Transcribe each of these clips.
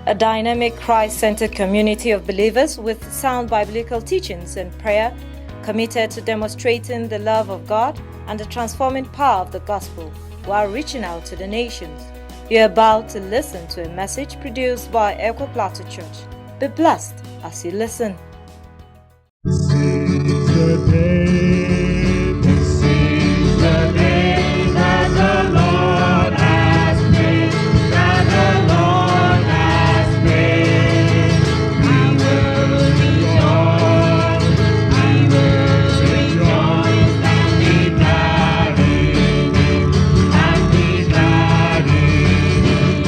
a dynamic Christ-centered community of believers with sound biblical teachings and prayer, committed to demonstrating the love of God and the transforming power of the gospel while reaching out to the nations. You're about to listen to a message produced by Echo Plateau Church. Be blessed as you listen. This is the day that the Lord has made, that the Lord has made. We will rejoice and be glad in it, and be glad in it.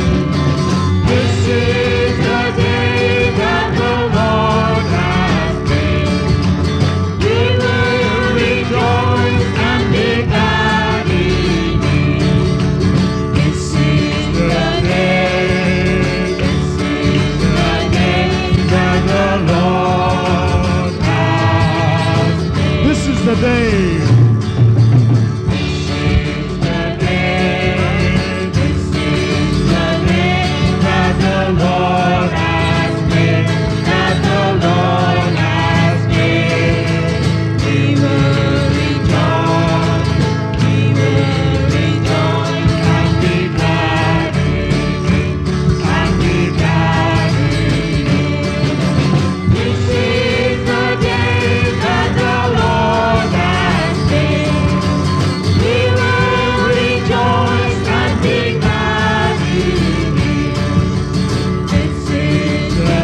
This is the day that the Lord has made. We will rejoice and be glad in it. This is the day that the Lord has made. This is the day. This is the day that the Lord has made, that the Lord has made. We will rejoice and be glad in it, and be glad in it. This is the day that the Lord has made. We will rejoice and be glad in it. This is the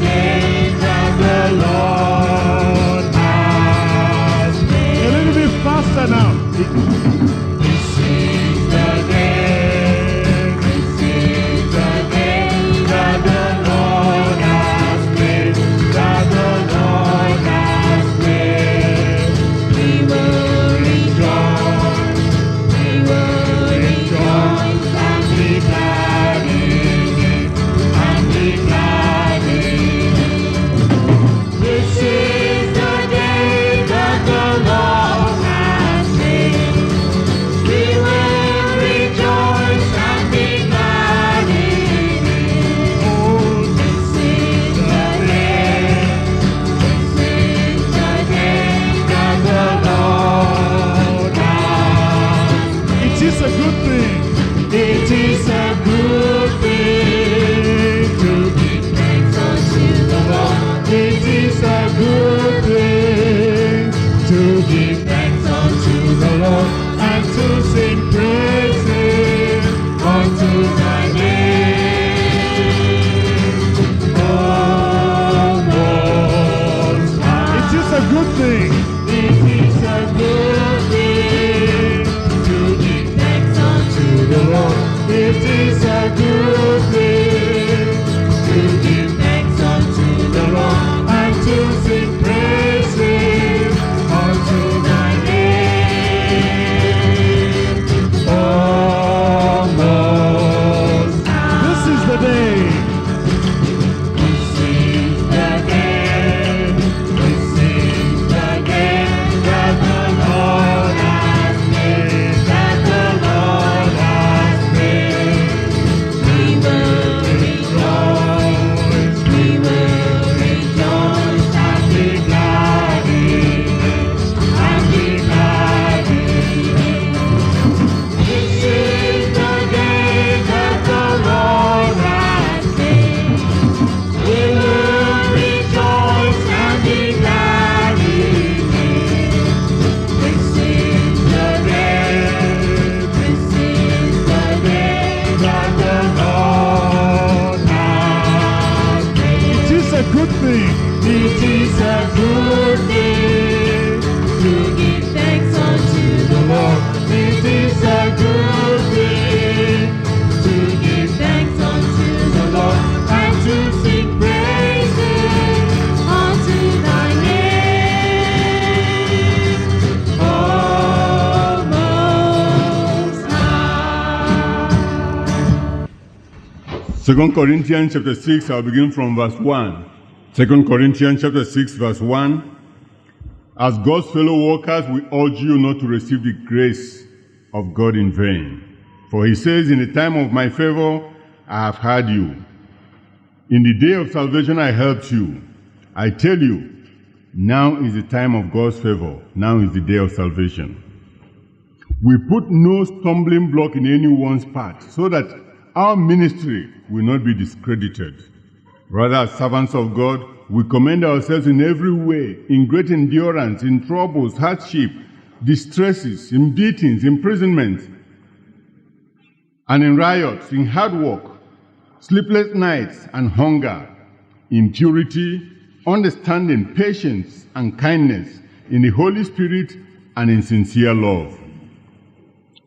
day that the Lord has made. A little bit faster now. This is the day that the Lord has made, that the Lord has made. We will rejoice and be glad in it, and be glad in it. This is the day that the Lord has made. We will rejoice and be glad in it. Oh, this is the day that the Lord has made. It is a good thing. It is a good thing to give thanks unto the Lord. It is a good thing to give thanks unto the Lord and to sing praises unto thy name, O Most High. It is a good thing. It is a good thing to give thanks unto the Lord. It is a good thing to give thanks unto the Lord and to sing praises unto thy name, O Most High. This is the day. This is the day. This is the day that the Lord has made, that the Lord has made. We will rejoice and be glad in it, and be glad in it. This is the day that the Lord has made. We will rejoice and be glad in it. This is the day that the Lord has made. It is a good thing. It is a good thing to give thanks unto the Lord. It is a good thing to give thanks unto the Lord and to sing praises unto thy name, O Most High. 2 Corinthians chapter 6, I'll begin from verse 1. 2 Corinthians chapter 6, verse 1. As God's fellow workers, we urge you not to receive the grace of God in vain. For he says, in the time of my favor, I have heard you. In the day of salvation, I helped you. I tell you, now is the time of God's favor. Now is the day of salvation. We put no stumbling block in anyone's path, so that our ministry will not be discredited. Rather, as servants of God, we commend ourselves in every way, in great endurance, in troubles, hardship, distresses, in beatings, imprisonment, and in riots, in hard work, sleepless nights and hunger, in purity, understanding, patience, and kindness, in the Holy Spirit, and in sincere love.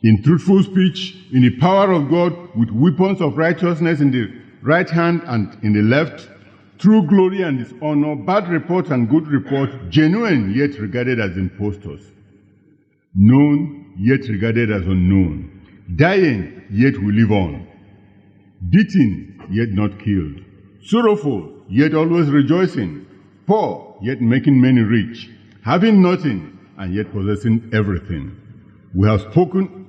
In truthful speech, in the power of God, with weapons of righteousness in the right hand and in the left, true glory and dishonor, bad report and good report, genuine yet regarded as impostors, known yet regarded as unknown, dying yet we live on, beaten yet not killed, sorrowful yet always rejoicing, poor yet making many rich, having nothing and yet possessing everything. We have spoken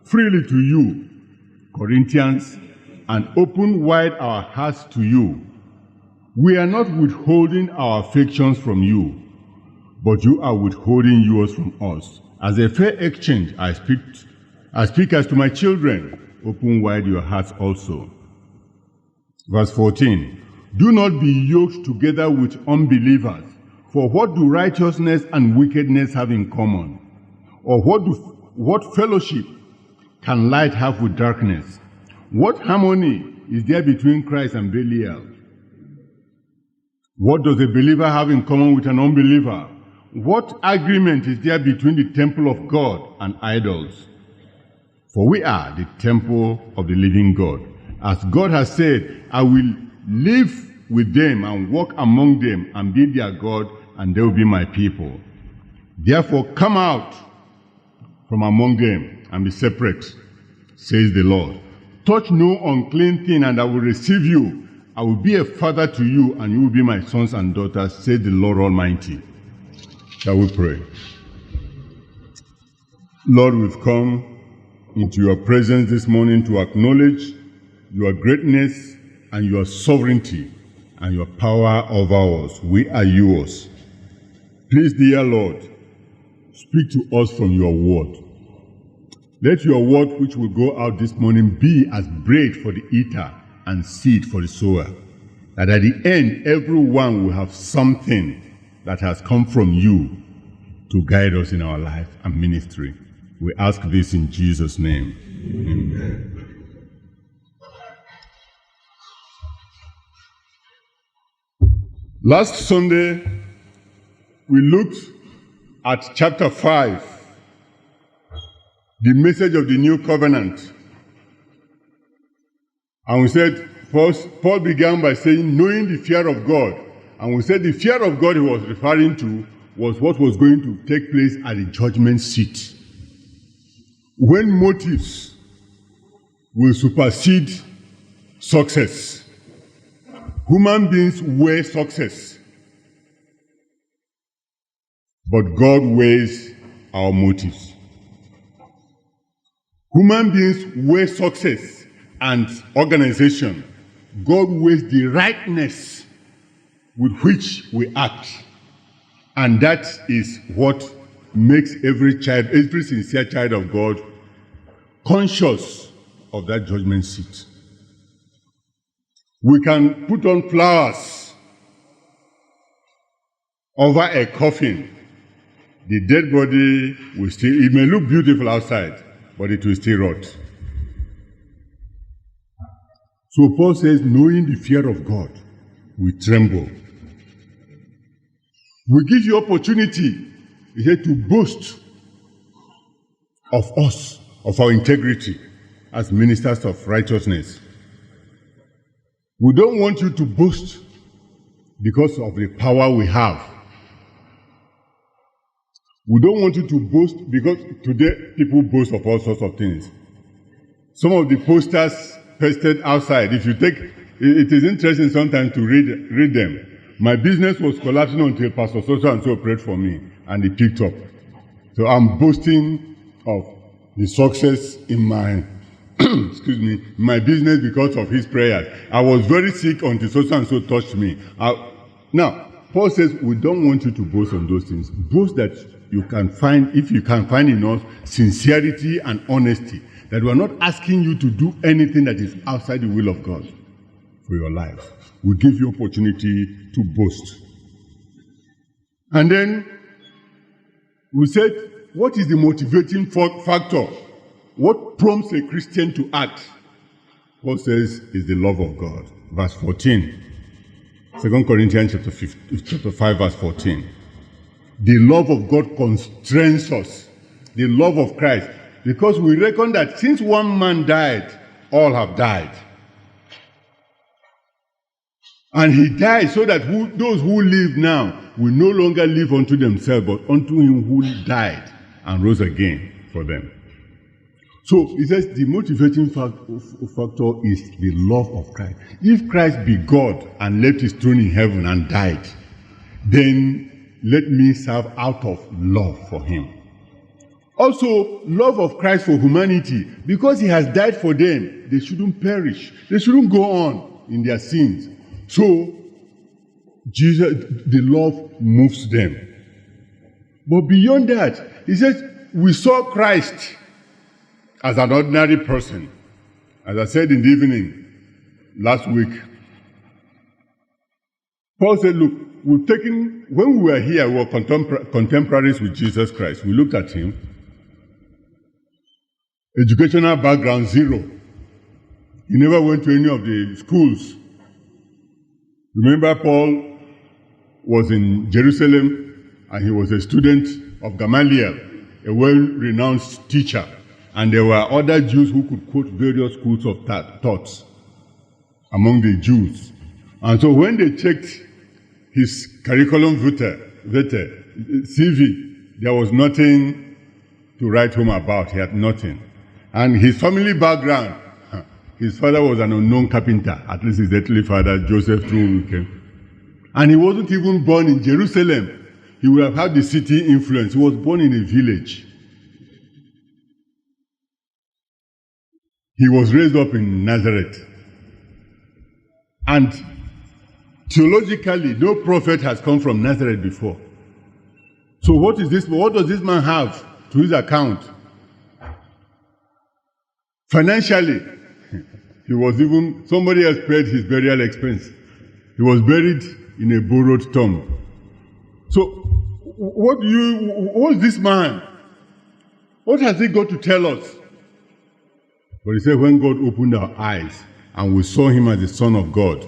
freely to you, Corinthians, and opened wide our hearts to you. We are not withholding our affections from you, but you are withholding yours from us. As a fair exchange, I speak as to my children. Open wide your hearts also. Verse 14. Do not be yoked together with unbelievers. For what do righteousness and wickedness have in common? Or what fellowship can light have with darkness? What harmony is there between Christ and Belial? What does a believer have in common with an unbeliever? What agreement is there between the temple of God and idols? For we are the temple of the living God. As God has said, I will live with them and walk among them and be their God, and they will be my people. Therefore come out from among them and be separate, says the Lord. Touch no unclean thing, and I will receive you. I will be a father to you, and you will be my sons and daughters, says the Lord Almighty. Shall we pray? Lord, we've come into your presence this morning to acknowledge your greatness and your sovereignty and your power over us. We are yours. Please, dear Lord, speak to us from your word. Let your word which will go out this morning be as bread for the eater and seed for the sower, that at the end everyone will have something that has come from you to guide us in our life and ministry. We ask this in Jesus' name. Amen. Last Sunday, we looked at chapter 5, the message of the new covenant. And we said, Paul began by saying, knowing the fear of God. And we said the fear of God he was referring to was what was going to take place at the judgment seat, when motives will supersede success. Human beings weigh success, but God weighs our motives. Human beings weigh success and organization. God weighs the rightness with which we act. And that is what makes every sincere child of God conscious of that judgment seat. We can put on flowers over a coffin. The dead body will still, it may look beautiful outside, but it will still rot. So Paul says, knowing the fear of God, we tremble. We give you opportunity here to boast of us, of our integrity as ministers of righteousness. We don't want you to boast because of the power we have. We don't want you to boast because today people boast of all sorts of things. Some of the posters pasted outside, if you take, it is interesting sometimes to read them. My business was collapsing until Pastor so-and-so prayed for me, and he picked up. So I'm boasting of the success in my excuse me, my business because of his prayers. I was very sick until so and so touched me. Now, Paul says we don't want you to boast on those things. Boast that you can find, if you can find in us sincerity and honesty, that we are not asking you to do anything that is outside the will of God for your life. We give you opportunity to boast. And then we said, what is the motivating factor? What prompts a Christian to act? Paul says is the love of God. Verse 14. 2 Corinthians chapter 5, verse 14. The love of God constrains us. The love of Christ. Because we reckon that since one man died, all have died. And he died so that those who live now will no longer live unto themselves, but unto him who died and rose again for them. So he says the motivating factor is the love of Christ. If Christ be God and left his throne in heaven and died, then let me serve out of love for him. Also, love of Christ for humanity. Because he has died for them, they shouldn't perish. They shouldn't go on in their sins. So, Jesus, the love moves them. But beyond that, he says, we saw Christ as an ordinary person. As I said in the evening last week, Paul said, look, when we were here, we were contemporaries with Jesus Christ. We looked at him. Educational background, zero. He never went to any of the schools. Remember, Paul was in Jerusalem and he was a student of Gamaliel, a well-renowned teacher. And there were other Jews who could quote various schools of thoughts among the Jews. And so when they checked his curriculum vitae, CV, there was nothing to write home about. He had nothing. And his family background, his father was an unknown carpenter, at least his earthly father, Joseph, through whom he came. And he wasn't even born in Jerusalem. He would have had the city influence. He was born in a village. He was raised up in Nazareth. And theologically, no prophet has come from Nazareth before. So what does this man have to his account? Financially, somebody else paid his burial expense. He was buried in a borrowed tomb. So, what's this man? What has he got to tell us? But he said, when God opened our eyes and we saw him as the Son of God,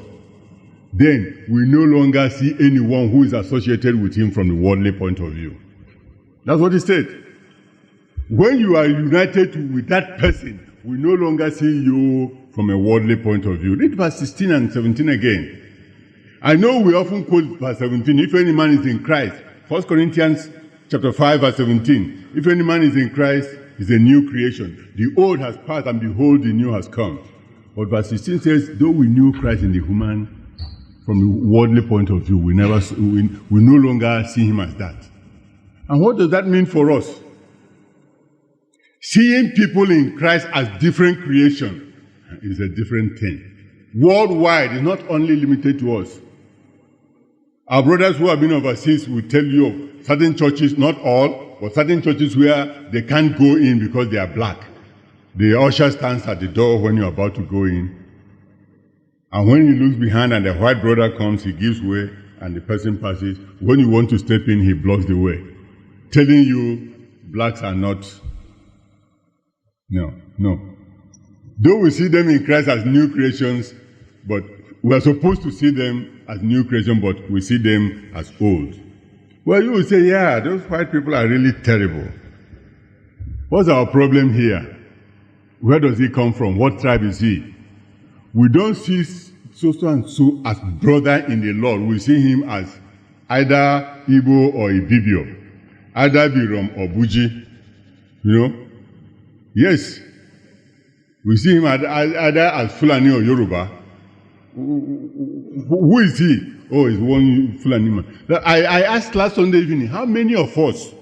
then we no longer see anyone who is associated with him from the worldly point of view. That's what he said. When you are united with that person, we no longer see you from a worldly point of view. Read verse 16 and 17 again. I know we often quote verse 17, if any man is in Christ. 1 Corinthians chapter 5, verse 17. If any man is in Christ, is a new creation. The old has passed and behold, the new has come. But verse 16 says, though we knew Christ in the human, from the worldly point of view, we no longer see him as that. And what does that mean for us? Seeing people in Christ as different creation is a different thing. Worldwide, it's not only limited to us. Our brothers who have been overseas will tell you of certain churches, not all, but certain churches where they can't go in because they are black. The usher stands at the door when you're about to go in. And when he looks behind and the white brother comes, he gives way and the person passes. When you want to step in, he blocks the way, telling you blacks are not. No. Though we see them in Christ as new creations, but we are supposed to see them as new creation, but we see them as old. Well, you will say, yeah, those white people are really terrible. What's our problem here? Where does he come from? What tribe is he? We don't see so and so as brother in the Lord. We see him as either Igbo or Ibibio, either Birom or Buji. You know? Yes. We see him either as Fulani or Yoruba. Who is he? Oh, he's one Fulani man. I asked last Sunday evening, how many of us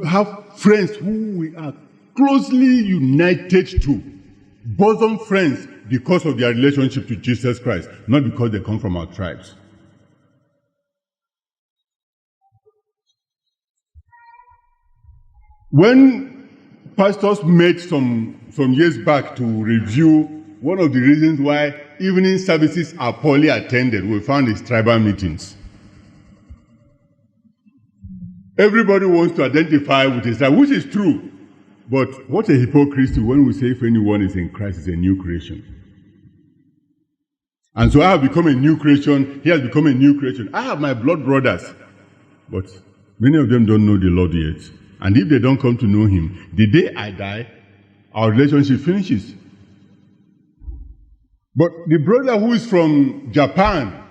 have friends who we are closely united to, bosom friends because of their relationship to Jesus Christ, not because they come from our tribes. When pastors met some years back to review one of the reasons why evening services are poorly attended, we found is tribal meetings. Everybody wants to identify with his tribe, which is true. But what a hypocrisy when we say if anyone is in Christ, is a new creation. And so I have become a new creation, he has become a new creation. I have my blood brothers, but many of them don't know the Lord yet. And if they don't come to know him, the day I die, our relationship finishes. But the brother who is from Japan,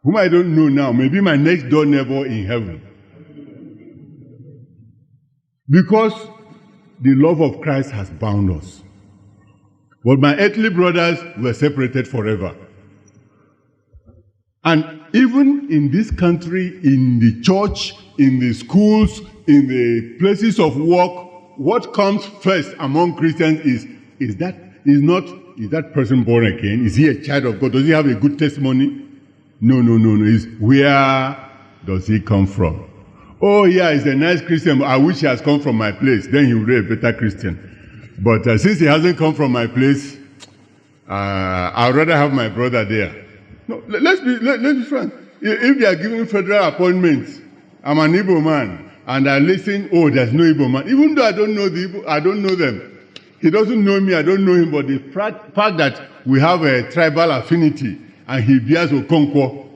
whom I don't know now, may be my next door neighbor in heaven. Because the love of Christ has bound us. But my earthly brothers were separated forever. And even in this country, in the church, in the schools, in the places of work, what comes first among Christians is that person born again? Is he a child of God? Does he have a good testimony? No. It's where does he come from? Oh yeah, he's a nice Christian, but I wish he has come from my place. Then he would be a better Christian. But since he hasn't come from my place, I'd rather have my brother there. No, let's be frank. If they are giving federal appointments, I'm an Igbo man, and I listen, oh, there's no Igbo man. Even though I don't know the Igbo, I don't know them. He doesn't know me, I don't know him, but the fact that we have a tribal affinity, and he bears Okonkwo,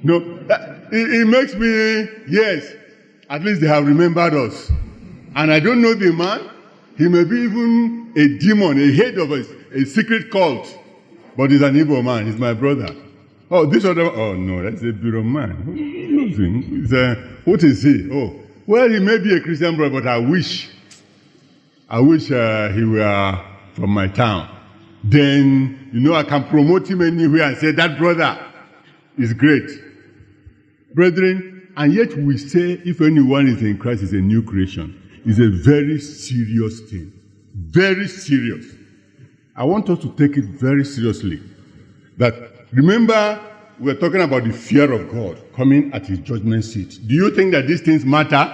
it makes me, yes, at least they have remembered us. And I don't know the man. He may be even a demon, a head of a secret cult. But he's an evil man. He's my brother. Oh, this other, oh no, that's a bureau man. Who knows him? What is he? Oh, well, he may be a Christian brother, but I wish he were from my town. Then, I can promote him anywhere and say, that brother is great. Brethren, and yet we say if anyone is in Christ is a new creation. It's a very serious thing. Very serious. I want us to take it very seriously. That, remember, we're talking about the fear of God coming at his judgment seat. Do you think that these things matter?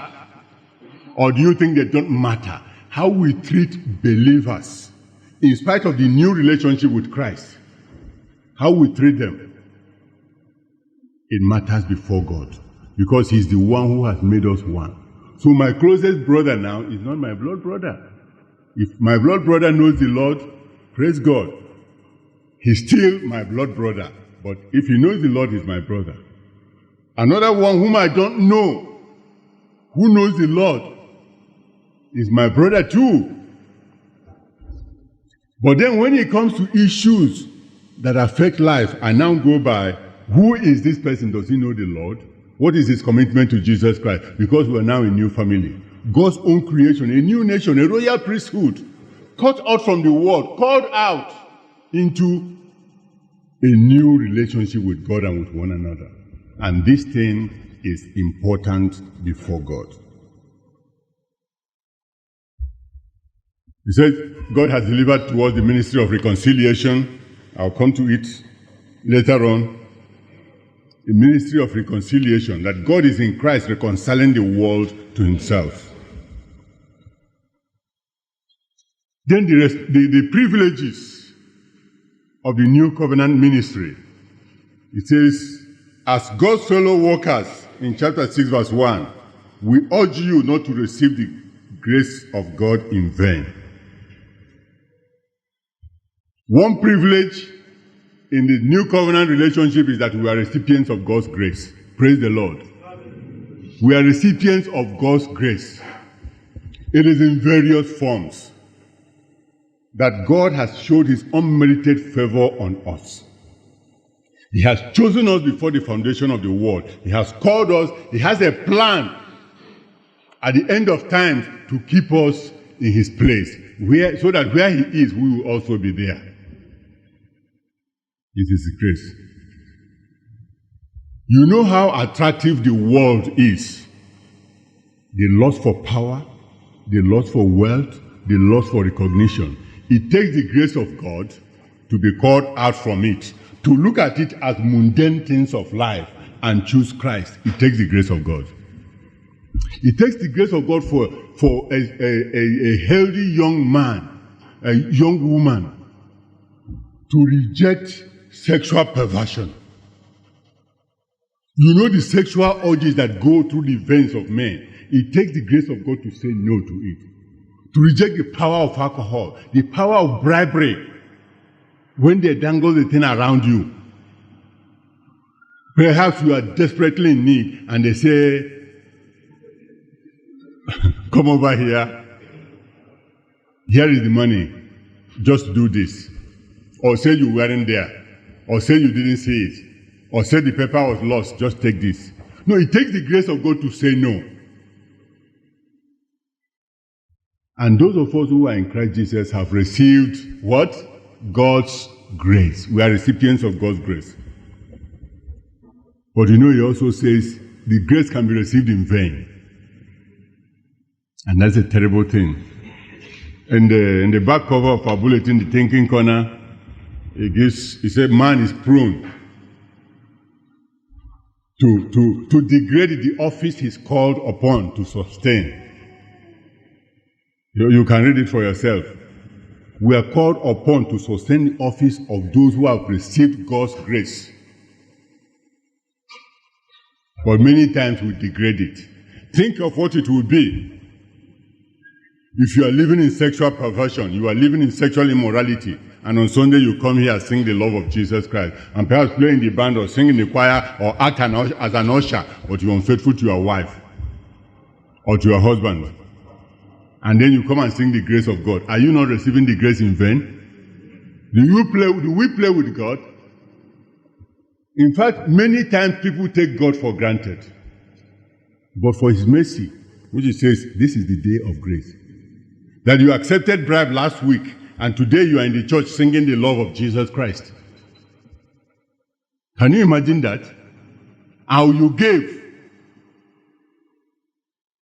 Or do you think they don't matter? How we treat believers, in spite of the new relationship with Christ, how we treat them, it matters before God. Because he's the one who has made us one. So my closest brother now is not my blood brother. If my blood brother knows the Lord, praise God. He's still my blood brother. But if he knows the Lord, he's my brother. Another one whom I don't know, who knows the Lord, is my brother too. But then when it comes to issues that affect life, I now go by, who is this person? Does he know the Lord? What is his commitment to Jesus Christ? Because we are now a new family. God's own creation, a new nation, a royal priesthood, cut out from the world, called out into a new relationship with God and with one another. And this thing is important before God. He said, God has delivered to us the ministry of reconciliation. I'll come to it later on. The ministry of reconciliation, that God is in Christ reconciling the world to himself. Then the privileges of the new covenant ministry. It says, as God's fellow workers, in chapter 6, verse 1, we urge you not to receive the grace of God in vain. One privilege in the new covenant relationship is that we are recipients of God's grace. Praise the Lord. We are recipients of God's grace. It is in various forms that God has showed his unmerited favor on us. He has chosen us before the foundation of the world. He has called us. He has a plan at the end of time to keep us in his place, so that where he is, we will also be there. It is grace. You know how attractive the world is. The lust for power, the lust for wealth, the lust for recognition. It takes the grace of God to be called out from it, to look at it as mundane things of life and choose Christ. It takes the grace of God. It takes the grace of God for a healthy young man, a young woman, to reject sexual perversion. You know the sexual urges that go through the veins of men. It takes the grace of God to say no to it. To reject the power of alcohol, the power of bribery, when they dangle the thing around you. Perhaps you are desperately in need and they say, come over here. Here is the money. Just do this. Or say you weren't there. Or say you didn't see it. Or say the paper was lost. Just take this. No, it takes the grace of God to say no. And those of us who are in Christ Jesus have received what? God's grace. We are recipients of God's grace. But you know, he also says the grace can be received in vain. And that's a terrible thing. In the back cover of our bulletin, the thinking corner, he said, man is prone to degrade the office he's called upon to sustain. You can read it for yourself. We are called upon to sustain the office of those who have received God's grace. But many times we degrade it. Think of what it would be if you are living in sexual perversion, you are living in sexual immorality, and on Sunday you come here and sing the love of Jesus Christ, and perhaps play in the band or sing in the choir or act as an usher, but you're unfaithful to your wife or to your husband. And then you come and sing the grace of God. Are you not receiving the grace in vain? Do we play with God? In fact, many times people take God for granted. But for his mercy, which he says, this is the day of grace. That you accepted bribe last week, and today you are in the church singing the love of Jesus Christ. Can you imagine that? How you gave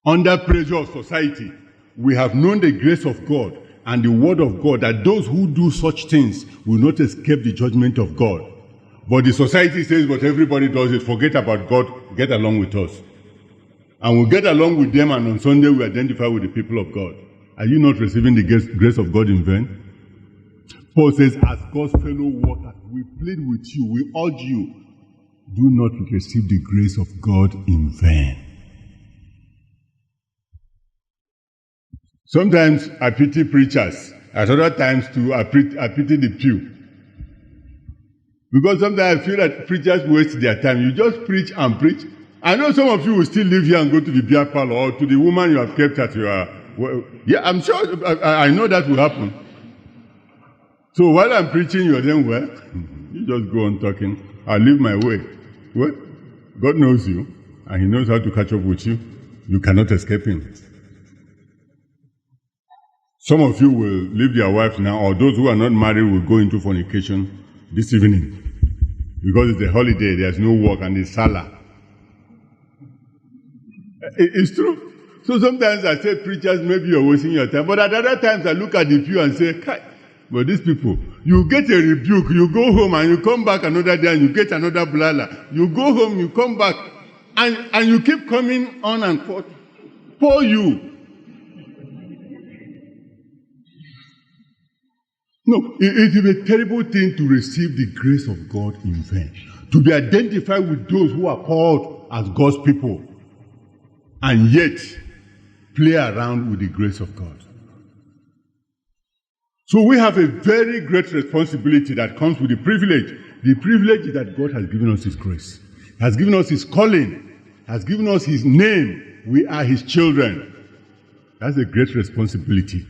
under pressure of society. We have known the grace of God and the word of God, that those who do such things will not escape the judgment of God. But the society says, but everybody does it. Forget about God. Get along with us. And we'll get along with them, and on Sunday we identify with the people of God. Are you not receiving the grace of God in vain? Paul says, as God's fellow workers, we plead with you, we urge you, do not receive the grace of God in vain. Sometimes I pity preachers. At other times too, I pity the pew. Because sometimes I feel that preachers waste their time. You just preach and preach. I know some of you will still live here and go to the beer parlor or to the woman you have kept at your... yeah, I'm sure, I know that will happen. So while I'm preaching, you're saying, well, you just go on talking. I'll leave my way. Well, God knows you, and he knows how to catch up with you. You cannot escape him. Some of you will leave their wives now, or those who are not married will go into fornication this evening. Because it's a holiday, there's no work, and it's Salah. It's true. So sometimes I say, preachers, maybe you're wasting your time. But at other times I look at the pew and say, but these people, you get a rebuke, you go home and you come back another day and you get another blala. You go home, you come back, and you keep coming on and forth. For you. No, it is a terrible thing to receive the grace of God in vain. To be identified with those who are called as God's people, and yet play around with the grace of God. So we have a very great responsibility that comes with the privilege. The privilege is that God has given us his grace, has given us his calling, has given us his name. We are his children. That's a great responsibility.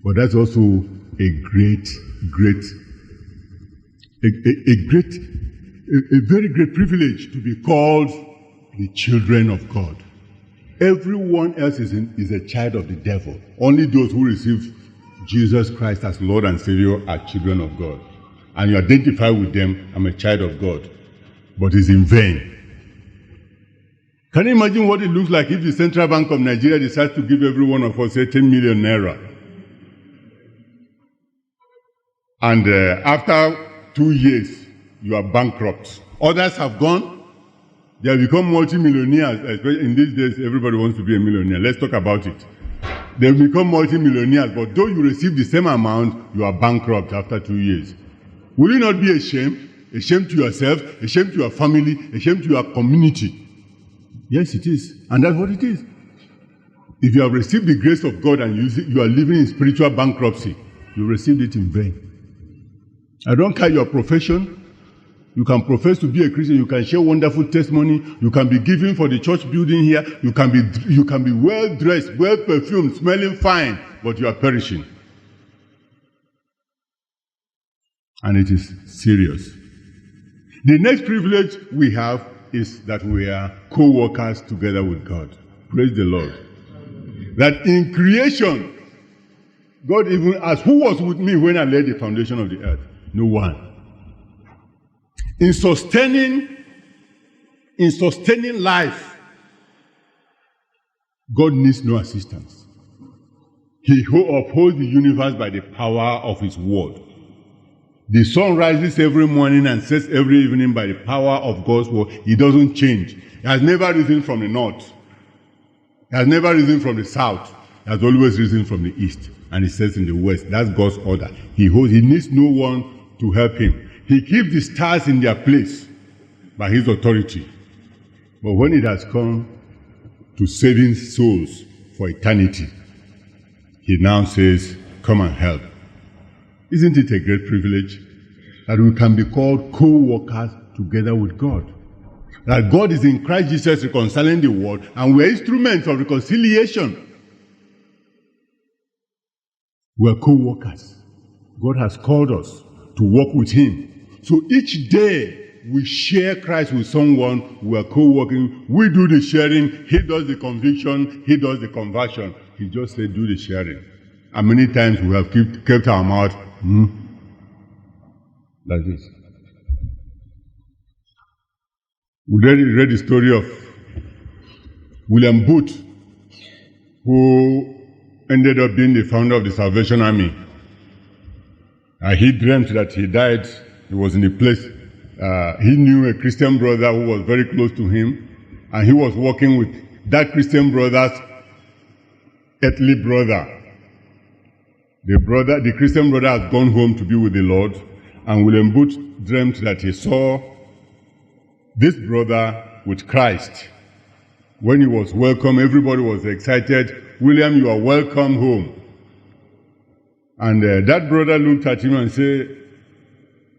But that's also a very great privilege to be called the children of God. Everyone else is a child of the devil. Only those who receive Jesus Christ as Lord and Savior are children of God. And you identify with them, I'm a child of God. But it's in vain. Can you imagine what it looks like if the Central Bank of Nigeria decides to give every one of us 10 million naira? And after 2 years, you are bankrupt. Others have gone. They have become multi-millionaires. Especially in these days, everybody wants to be a millionaire. Let's talk about it. They've become multi-millionaires, but though you receive the same amount, you are bankrupt after 2 years. Will you not be ashamed? Ashamed to yourself, ashamed to your family, ashamed to your community? Yes, it is. And that's what it is. If you have received the grace of God and you are living in spiritual bankruptcy, you received it in vain. I don't care your profession. You can profess to be a Christian. You can share wonderful testimony. You can be giving for the church building here. You can be well dressed, well perfumed, smelling fine, but you are perishing. And it is serious. The next privilege we have is that we are co-workers together with God. Praise the Lord. That in creation, God even asked, who was with me when I laid the foundation of the earth? No one. In sustaining life, God needs no assistance. He upholds the universe by the power of His word. The sun rises every morning and sets every evening by the power of God's word. It doesn't change. It has never risen from the north. It has never risen from the south. It has always risen from the east. And it sets in the west. That's God's order. He needs no one to help Him. He keeps the stars in their place by His authority. But when it has come to saving souls for eternity, He now says, come and help. Isn't it a great privilege that we can be called co-workers together with God? That God is in Christ Jesus reconciling the world, and we are instruments of reconciliation. We are co-workers. God has called us to work with Him. So each day we share Christ with someone, we are co-working. We do the sharing, He does the conviction, He does the conversion. He just said, do the sharing. And many times we have kept our mouth like this. We read the story of William Booth, who ended up being the founder of the Salvation Army. He dreamt that he died. He was in a place. He knew a Christian brother who was very close to him, and he was working with that Christian brother's earthly brother. The Christian brother has gone home to be with the Lord, and William Booth dreamt that he saw this brother with Christ. When he was welcome, everybody was excited. William, you are welcome home. And that brother looked at him and said,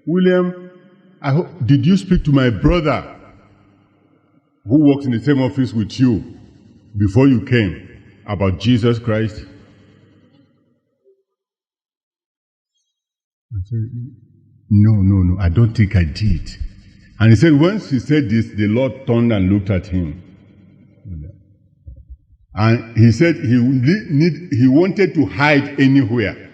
William, did you speak to my brother who works in the same office with you before you came about Jesus Christ? I said, no, I don't think I did. And he said, once he said this, the Lord turned and looked at him. And he said he wanted to hide anywhere,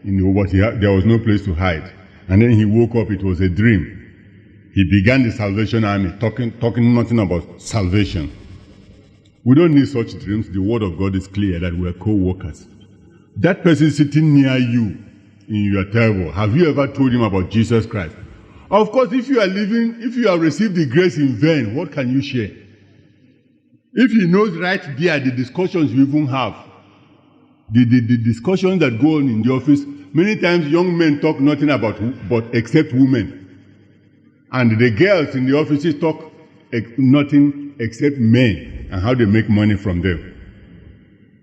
but there was no place to hide. And then he woke up, it was a dream. He began the Salvation Army, talking nothing about salvation. We don't need such dreams. The word of God is clear that we are co-workers. That person sitting near you in your table, have you ever told him about Jesus Christ? Of course, if you have received the grace in vain, what can you share? If he knows right there the discussions you even have, the discussions that go on in the office, many times young men talk nothing about but except women. And the girls in the offices talk nothing except men and how they make money from them.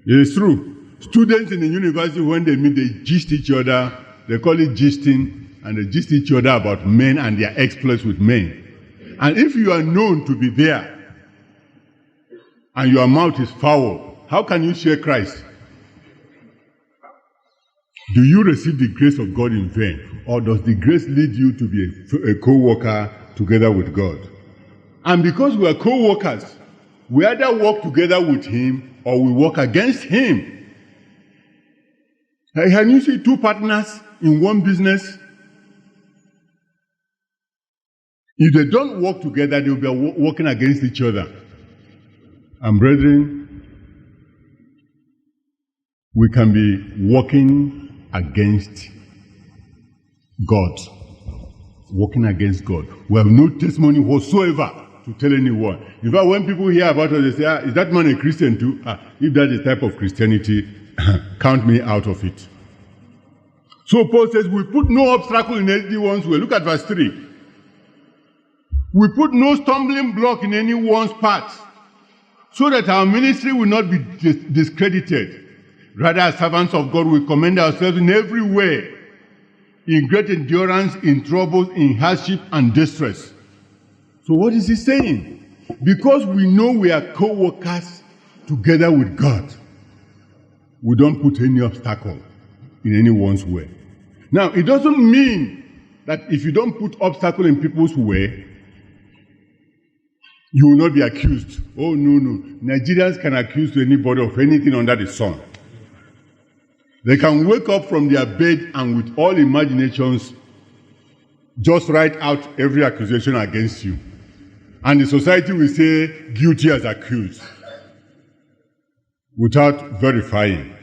It is true. Students in the university, when they meet, they gist each other. They call it gisting, and they gist each other about men and their exploits with men. And if you are known to be there, and your mouth is foul, how can you share Christ? Do you receive the grace of God in vain? Or does the grace lead you to be a co-worker together with God? And because we are co-workers, we either work together with Him or we work against Him. Can you see two partners in one business? If they don't work together, they will be working against each other. And brethren, we can be working against God. Working against God. We have no testimony whatsoever to tell anyone. In fact, when people hear about us, they say, is that man a Christian too? If that is the type of Christianity, count me out of it. So Paul says, we put no obstacle in anyone's way. Look at verse 3. We put no stumbling block in anyone's path, so that our ministry will not be discredited. Rather, as servants of God, we commend ourselves in every way, in great endurance, in troubles, in hardship and distress. So what is he saying? Because we know we are co-workers together with God, we don't put any obstacle in anyone's way. Now, it doesn't mean that if you don't put obstacle in people's way, you will not be accused. Oh, no. Nigerians can accuse anybody of anything under the sun. They can wake up from their bed and with all imaginations just write out every accusation against you. And the society will say, guilty as accused, without verifying.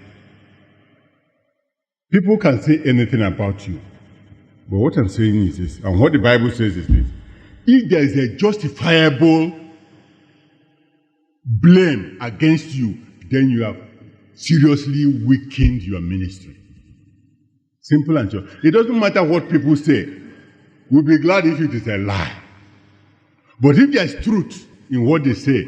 People can say anything about you. But what I'm saying is this, and what the Bible says is this: if there is a justifiable blame against you, then you have seriously weakened your ministry. Simple and short. It doesn't matter what people say. We'll be glad if it is a lie. But if there's truth in what they say,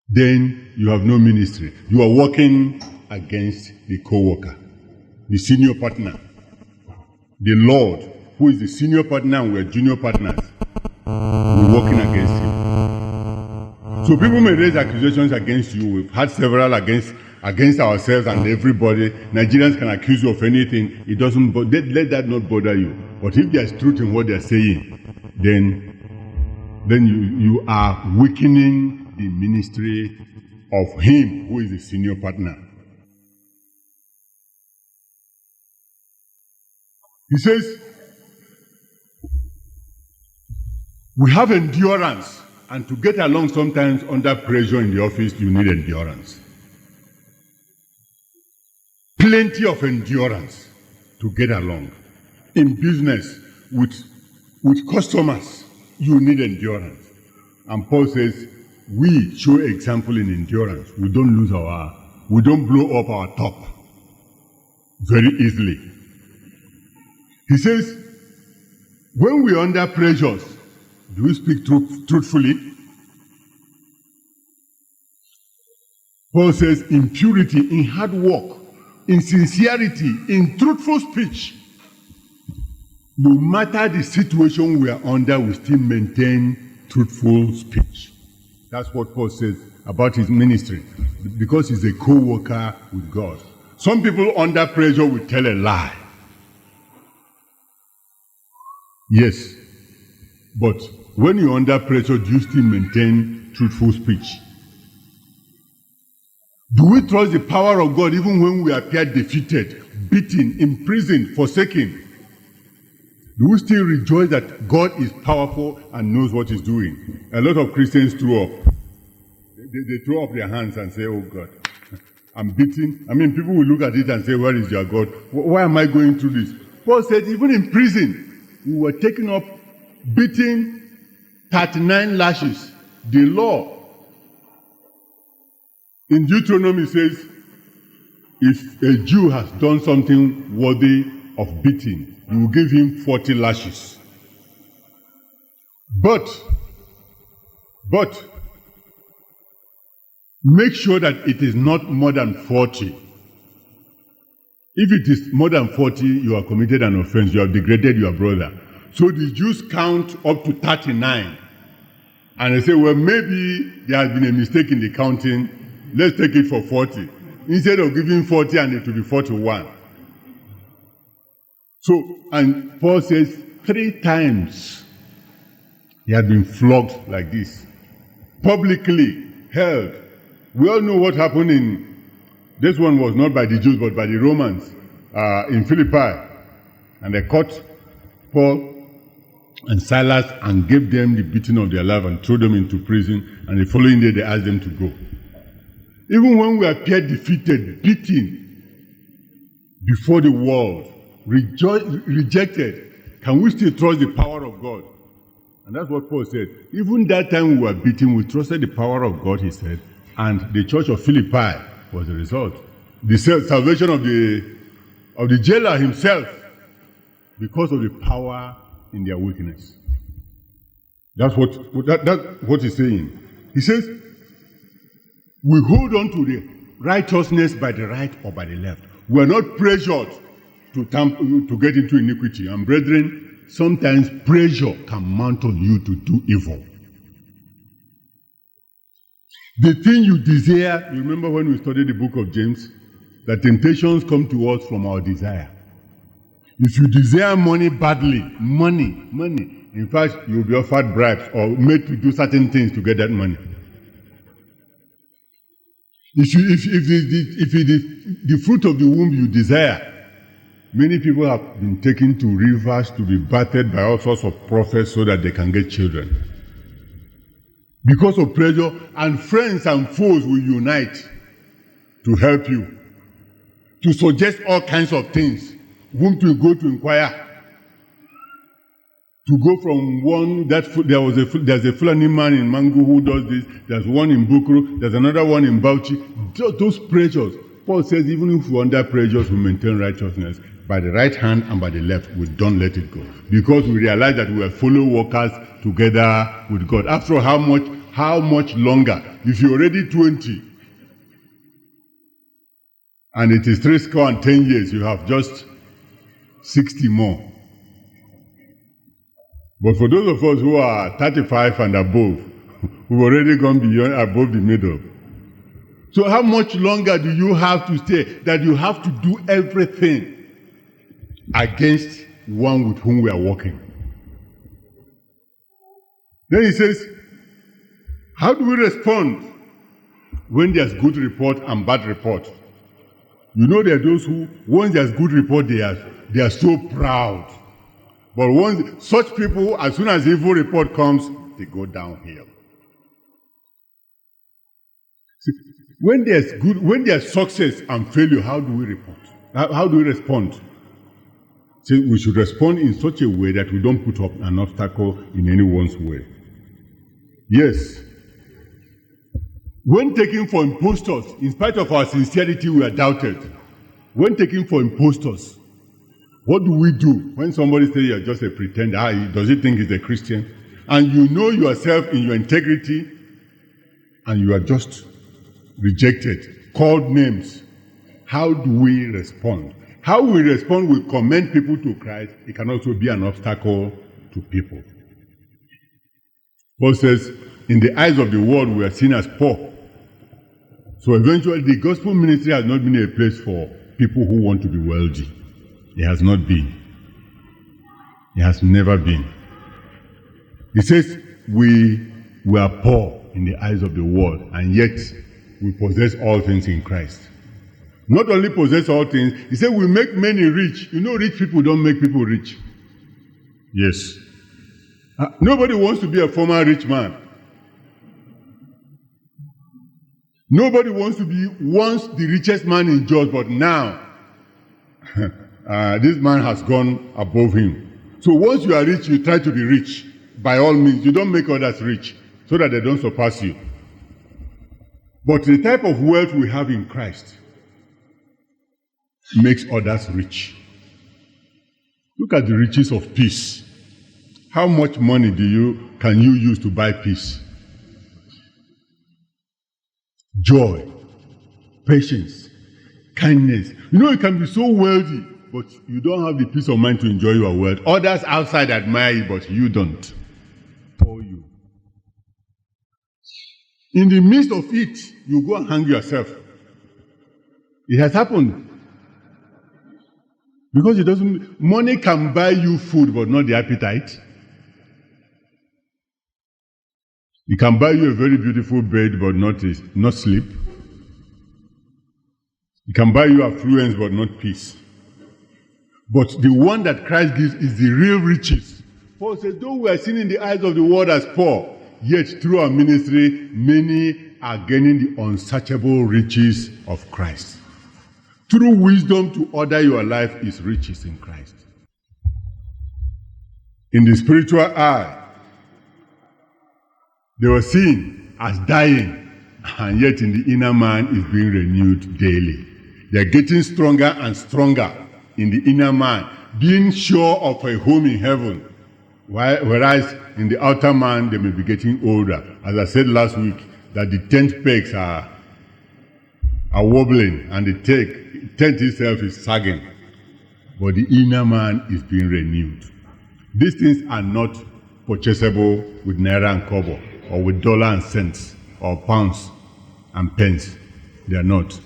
then you have no ministry. You are working against the co-worker, the senior partner, the Lord, who is the senior partner and we're junior partners. We're working against him. So people may raise accusations against you. We've had several against ourselves and everybody. Nigerians can accuse you of anything. It doesn't, let that not bother you. But if there's truth in what they're saying, then you are weakening the ministry of him who is the senior partner. He says, we have endurance, and to get along sometimes under pressure in the office, you need endurance. Plenty of endurance to get along. In business, with customers, you need endurance. And Paul says, we show example in endurance. We don't blow up our top very easily. He says, when we are under pressures, do we speak truthfully? Paul says, in purity, in hard work, in sincerity, in truthful speech. No matter the situation we are under, we still maintain truthful speech. That's what Paul says about his ministry, because he's a co-worker with God. Some people under pressure will tell a lie. Yes, but when you're under pressure, do you still maintain truthful speech? Do we trust the power of God even when we appear defeated, beaten, imprisoned, forsaken? Do we still rejoice that God is powerful and knows what he's doing? A lot of Christians throw up. They throw up their hands and say, oh God, I'm beaten. I mean, people will look at it and say, where is your God? Why am I going through this? Paul said, even in prison, we were taken up, beating 39 lashes. The law in Deuteronomy says, if a Jew has done something worthy of beating, you will give him 40 lashes. But make sure that it is not more than 40. If it is more than 40, you have committed an offense. You have degraded your brother. So the Jews count up to 39. And they say, well, maybe there has been a mistake in the counting. Let's take it for 40. Instead of giving 40, and it will be 41. So, and Paul says 3 times he had been flogged like this. Publicly held. We all know what happened in, this one was not by the Jews, but by the Romans in Philippi. And they caught Paul and Silas and gave them the beating of their life and threw them into prison, and the following day they asked them to go. Even when we appear defeated, beaten before the world, rejected, can we still trust the power of God? And that's what Paul said. Even that time we were beaten, we trusted the power of God, he said, and the church of Philippi was the result. The salvation of the jailer himself, because of the power in their weakness. That's what he's saying. He says, we hold on to the righteousness by the right or by the left. We are not pressured to get into iniquity. And brethren, sometimes pressure can mount on you to do evil. The thing you desire, you remember when we studied the book of James, that temptations come to us from our desire. If you desire money badly, money, in fact, you'll be offered bribes or made to do certain things to get that money. If it is the fruit of the womb you desire, many people have been taken to rivers to be battered by all sorts of prophets so that they can get children. Because of pressure, and friends and foes will unite to help you, to suggest all kinds of things, whom to go to inquire. To go from one, there's a Fulani man in Mangu who does this, there's one in Bukuru, there's another one in Bauchi. Those pressures, Paul says, even if we're under pressures, we maintain righteousness. By the right hand and by the left, we don't let it go. Because we realize that we are fellow workers together with God. After all, how much longer? If you're already 20, and it is 10 years, you have just 60 more. But for those of us who are 35 and above, we've already gone beyond above the middle. So how much longer do you have to stay that you have to do everything against one with whom we are working? Then he says, how do we respond when there's good report and bad report? You know, there are those who, once there's good report, they are so proud. But once such people, as soon as evil report comes, they go downhill. See, when there's success and failure, how do we report? How do we respond? See, we should respond in such a way that we don't put up an obstacle in anyone's way. Yes. When taken for impostors, in spite of our sincerity, we are doubted. When taken for impostors, what do we do when somebody says you're just a pretender? Does he think he's a Christian? And you know yourself in your integrity, and you are just rejected, called names. How do we respond? How we respond will commend people to Christ. It can also be an obstacle to people. Paul says, in the eyes of the world, we are seen as poor. So eventually, the gospel ministry has not been a place for people who want to be wealthy. It has not been. It has never been. He says, we are poor in the eyes of the world, and yet we possess all things in Christ. Not only possess all things, he said we make many rich. You know, rich people don't make people rich. Yes. Nobody wants to be a former rich man. Nobody wants to be once the richest man in Jos, but now this man has gone above him. So once you are rich, you try to be rich. By all means, you don't make others rich so that they don't surpass you. But the type of wealth we have in Christ makes others rich. Look at the riches of peace. How much money can you use to buy peace? Joy, patience, kindness. You know, you can be so wealthy, but you don't have the peace of mind to enjoy your wealth. Others outside admire you, but you don't. Poor you. In the midst of it, you go and hang yourself. It has happened. Because money can buy you food, but not the appetite. It can buy you a very beautiful bed, but not sleep. It can buy you affluence, but not peace. But the one that Christ gives is the real riches Paul says, though we are seen in the eyes of the world as poor, yet through our ministry, many are gaining the unsearchable riches of Christ. True wisdom to order your life is riches in Christ. In the spiritual eye, they were seen as dying, and yet in the inner man is being renewed daily. They are getting stronger and stronger in the inner man, being sure of a home in heaven. Whereas in the outer man, they may be getting older. As I said last week, that the tent pegs are wobbling and the tent itself is sagging. But the inner man is being renewed. These things are not purchasable with naira and kobo, or with dollar and cents, or pounds and pence. They are not.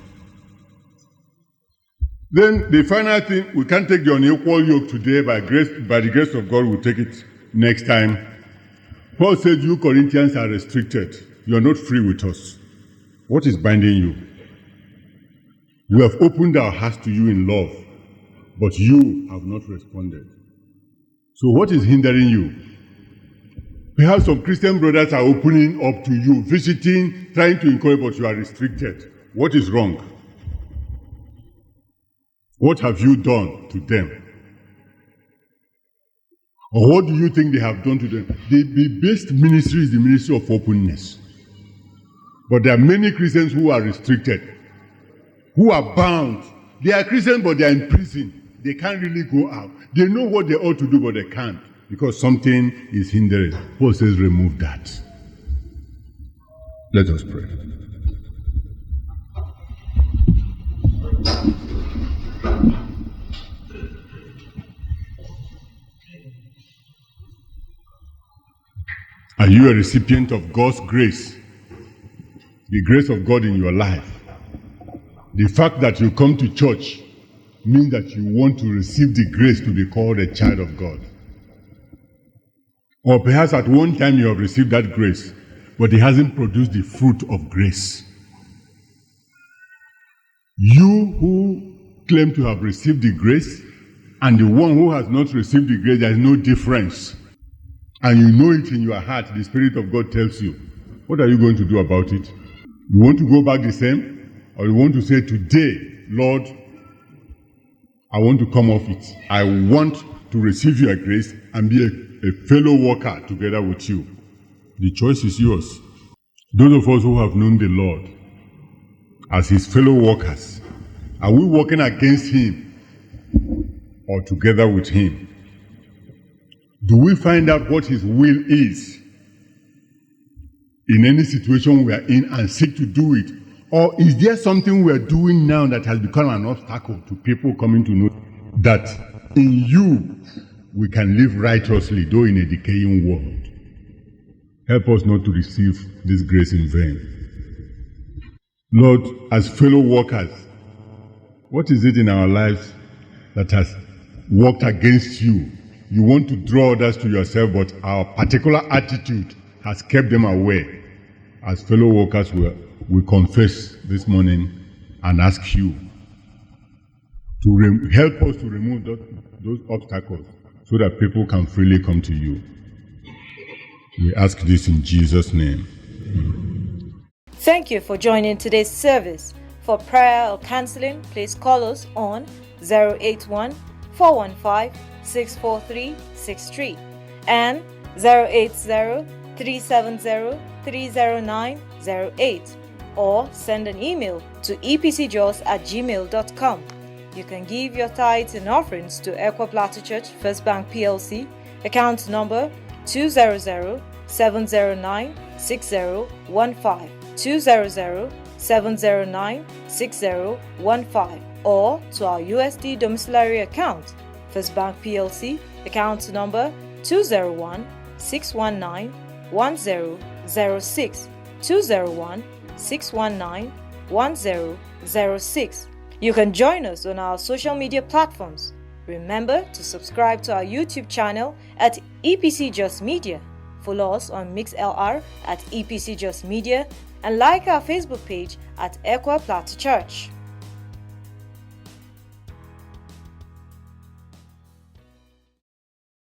Then the final thing, we can't take the unequal yoke today. By the grace of God, we'll take it next time. Paul said, you Corinthians are restricted. You are not free with us. What is binding you? We have opened our hearts to you in love, but you have not responded. So what is hindering you? Perhaps some Christian brothers are opening up to you, visiting, trying to encourage, but you are restricted. What is wrong? What have you done to them? Or what do you think they have done to them? The best ministry is the ministry of openness. But there are many Christians who are restricted, who are bound. They are Christians, but they are in prison. They can't really go out. They know what they ought to do, but they can't, because something is hindering. Paul says, remove that. Let us pray. Are you a recipient of God's grace? The grace of God in your life? The fact that you come to church means that you want to receive the grace to be called a child of God. Or perhaps at one time you have received that grace, but it hasn't produced the fruit of grace. You who claim to have received the grace and the one who has not received the grace, there is no difference. And you know it in your heart, the Spirit of God tells you. What are you going to do about it? You want to go back the same? Or you want to say, today, Lord, I want to come off it. I want to receive your grace and be a fellow worker together with you. The choice is yours. Those of us who have known the Lord as his fellow workers, are we working against him or together with him? Do we find out what his will is in any situation we are in and seek to do it? Or is there something we are doing now that has become an obstacle to people coming to know that in you we can live righteously, though in a decaying world? Help us not to receive this grace in vain. Lord, as fellow workers, what is it in our lives that has worked against you? You want to draw others to yourself, but our particular attitude has kept them away. As fellow workers, we confess this morning and ask you to help us to remove those obstacles so that people can freely come to you. We ask this in Jesus' name. Thank you for joining today's service. For prayer or counseling, please call us on 081 415 64363 and 080 370 30908, or send an email to epcjos@gmail.com. You can give your tithes and offerings to Equa Plateau Church First Bank PLC, account number 200-709-6015, 200-709-6015, or to our USD domiciliary account, First Bank PLC, account number 201-619-1006, 201-619-1006. You can join us on our social media platforms. Remember to subscribe to our YouTube channel at EPC Just Media. Follow us on MixLR at EPC Just Media and like our Facebook page at Equa Plateau Church.